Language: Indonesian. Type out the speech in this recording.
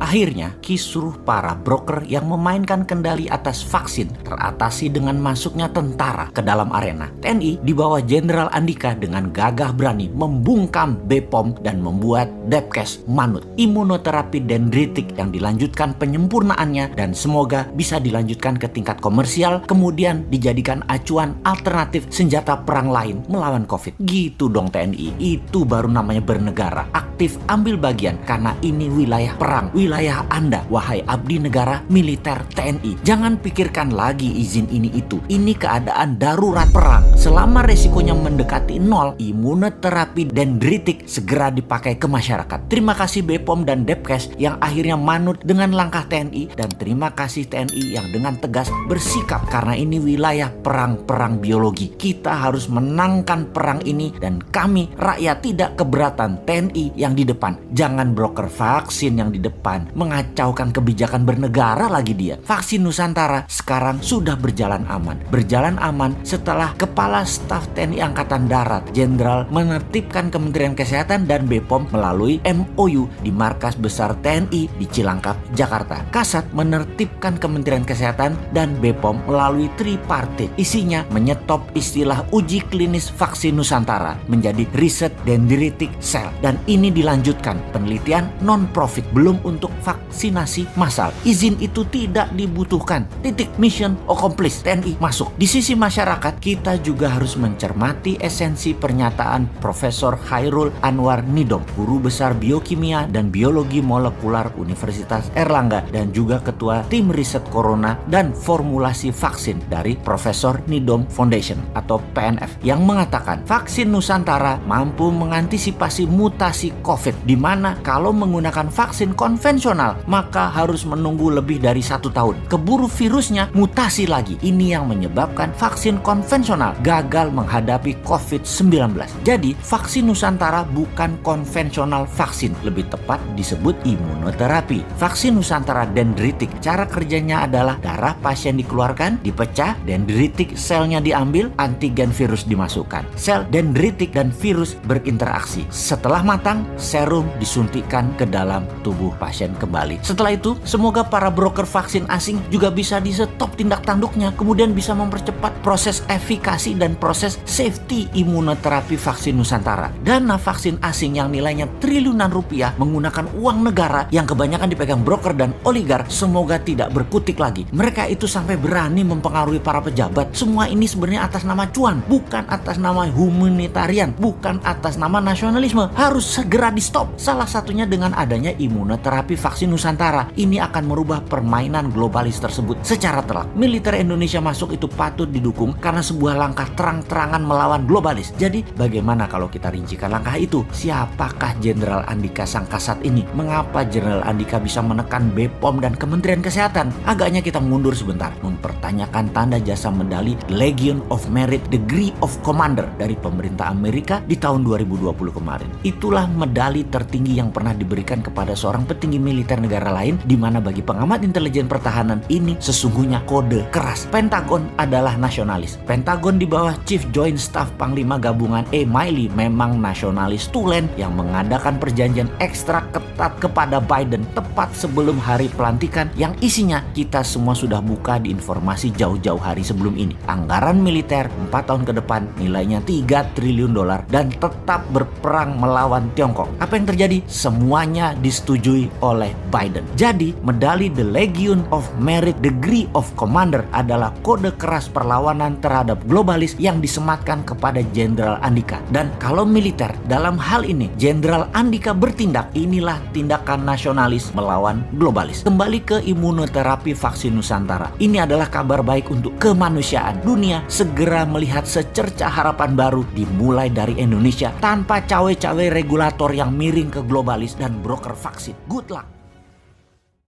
Akhirnya, kisruh para broker yang memainkan kendali atas vaksin teratasi dengan masuknya tentara ke dalam arena. TNI di bawah Jenderal Andika dengan gagah berani membungkam BPOM dan membuat Depkes manut. Imunoterapi dendritik yang dilanjutkan penyempurnaannya dan semoga bisa dilanjutkan ke tingkat komersial, kemudian dijadikan acuan alternatif senjata perang lain melawan COVID. Gitu dong TNI, itu baru namanya bernegara. Aktif ambil bagian karena ini wilayah perang, wilayah Anda, wahai abdi negara militer TNI. Jangan pikirkan lagi izin ini itu. Ini keadaan darurat perang. Selama resikonya mendekati nol, imunoterapi dendritik segera dipakai ke masyarakat. Terima kasih BPOM dan Depkes yang akhirnya manut dengan langkah TNI, dan terima kasih TNI yang dengan tegas bersikap karena ini wilayah perang biologi. Kita harus menangkan perang ini dan kami rakyat tidak keberatan TNI yang di depan. Jangan broker vaksin yang di depan mengacaukan kebijakan bernegara lagi dia. Vaksin Nusantara sekarang sudah berjalan aman. Berjalan aman setelah Kepala Staf TNI Angkatan Darat Jenderal menertibkan Kementerian Kesehatan dan BPOM melalui MOU di Markas Besar TNI di Cilangkap, Jakarta. Kasat menertibkan Kementerian Kesehatan dan BPOM melalui tripartit. Isinya menyetop istilah uji klinis vaksin Nusantara menjadi riset dendritik sel, dan ini dilanjutkan penelitian non-profit belum untuk vaksinasi massal. Izin itu tidak dibutuhkan. Titik, mission accomplished. TNI masuk. Di sisi masyarakat, kita juga harus mencermati esensi pernyataan Profesor Chairul Anwar Nidom, Guru Besar Biokimia dan Biologi Molekular Universitas Erlangga dan juga Ketua Tim Riset Corona dan Formulasi Vaksin dari Profesor Nidom Foundation atau PNF, yang mengatakan vaksin Nusantara mampu mengantisipasi mutasi COVID, di mana kalau menggunakan vaksin konvensional maka harus menunggu lebih dari 1 tahun. Keburu virusnya mutasi lagi. Ini yang menyebabkan vaksin konvensional gagal menghadapi COVID-19. Jadi vaksin Nusantara bukan konvensional vaksin, lebih tepat disebut imunoterapi. Vaksin Nusantara dendritik, cara kerjanya adalah darah pasien dikeluarkan, dipecah, dendritik selnya diambil, antigen virus dimasukkan. Sel dendritik dan virus berinteraksi. Setelah matang, serum disuntikkan ke dalam tubuh pasien kembali. Setelah itu, semoga para broker vaksin asing juga bisa di-stop tindak tanduknya, kemudian bisa mempercepat proses efikasi dan proses safety imunoterapi vaksin Nusantara. Dana vaksin asing yang nilainya triliunan rupiah menggunakan uang negara yang kebanyakan dipegang broker dan oligar semoga tidak berkutik lagi. Mereka itu sampai berani mempengaruhi para pejabat. Semua ini sebenarnya atas nama cuan, bukan atas nama humanitarian, bukan atas nama nasionalisme. Harus segera di-stop. Salah satunya dengan adanya imunoterapi vaksin Nusantara. Ini akan merubah permainan globalis tersebut secara telak. Militer Indonesia masuk itu patut didukung karena sebuah langkah terang-terangan melawan globalis. Jadi bagaimana kalau kita rincikan langkah itu? Siapakah Jenderal Andika sang kasat ini? Mengapa Jenderal Andika bisa menekan BPOM dan Kementerian Kesehatan? Agaknya kita mundur sebentar, mempertanyakan tanda jasa medali Legion of Merit Degree of Commander dari pemerintah Amerika di tahun 2020 kemarin. Itulah medali tertinggi yang pernah diberikan kepada seorang petinggi militer negara lain, di mana bagi pengamat intelijen pertahanan ini sesungguhnya kode keras. Pentagon adalah nasionalis. Pentagon di bawah Chief Joint Staff Panglima Gabungan E. Miley memang nasionalis tulen yang mengadakan perjanjian ekstra ketat kepada Biden tepat sebelum hari pelantikan, yang isinya kita semua sudah buka di informasi jauh-jauh hari sebelum ini. Anggaran militer 4 tahun ke depan nilainya $3 triliun dan tetap berperang melawan Tiongkok. Apa yang terjadi? Semuanya disetujui oleh Biden. Jadi medali The Legion of Merit Degree of Commander adalah kode keras perlawanan terhadap globalis yang disematkan kepada Jenderal Andika. Dan kalau militer dalam hal ini Jenderal Andika bertindak, inilah tindakan nasionalis melawan globalis. Kembali ke imunoterapi vaksin Nusantara. Ini adalah kabar baik untuk kemanusiaan. Dunia segera melihat secercah harapan baru dimulai dari Indonesia tanpa cawe-cawe regulator yang miring ke globalis dan broker vaksin. Good luck.